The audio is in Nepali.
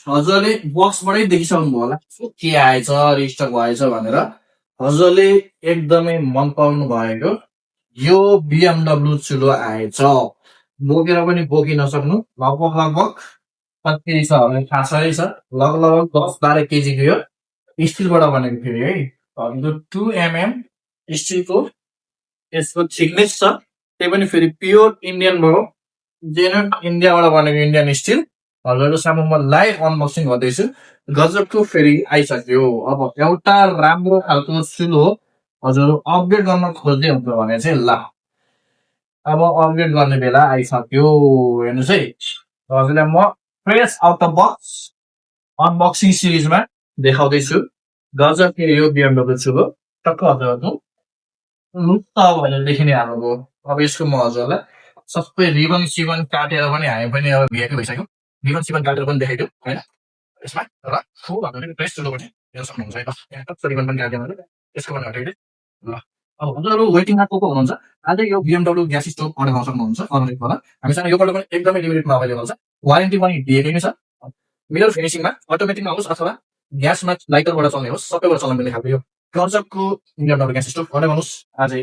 हजुरले बक्सबाटै देखिसक्नुभयो होला के आएछ रिस्टक भएछ भनेर हजुरले एकदमै मन पराउनु भएको यो BMW चुलो आएछ बोकेर पनि बोकिन सक्नु लगभग लगभग कति छ भने थाहा छैन लगभग 10-12 केजीको यो स्टिलबाट बनेको फेरि है यो 2 mm स्टिलको यसको थिकनेस छ त्यही पनि फेरि प्योर इन्डियनबाट जेन्युन इन्डियाबाट बनेको इन्डियन स्टिल हजुरको सामु म लाइभ अनबक्सिङ गर्दैछु गजबको फेरि आइसक्यो अब एउटा राम्रो खालको चुलो हजुर अपग्रेड गर्न खोज्दै हुन्छ भने चाहिँ ल अब अपग्रेड गर्ने बेला आइसक्यो हेर्नुहोस् है हजुरलाई म fresh out of box unboxing सिरिजमा देखाउँदैछु गजब के यो BMW चुलो टक्क हजुरहरूको लुप्त भनेर देखिने हाम्रो अब यसको म हजुरलाई सबै रिबन सिबन काटेर पनि हामी पनि अब भिएको भइसक्यो रिबन सिबन काटेर पनि देखाइदियो होइन यसमा र फुल हजुरले फ्रेस चुलो पनि हेर्न सक्नुहुन्छ है ल यहाँ टक्क रिबन पनि काट्यो भने यसको पनि हटाइदियो ल अब हजुरहरू वेटिङमा को हुनुहुन्छ अझै यो BMW ग्यास स्टोभ अर्डर गर्न सक्नुहुन्छ अनलाइन होला हामीसँग यो प्रडक्ट पनि एकदमै लिमिटेडमा अभाइलेबल छ वारेन्टी पनि दिएकै नै छ मिरर फिनिसिङमा अटोमेटिकमा होस् अथवा ग्यासमा लाइटरबाट चल्ने होस् सबैबाट चल्न मिल्ने खालको यो गजबको BMW ग्यास स्टोभ अर्डर गर्नुहोस् आजै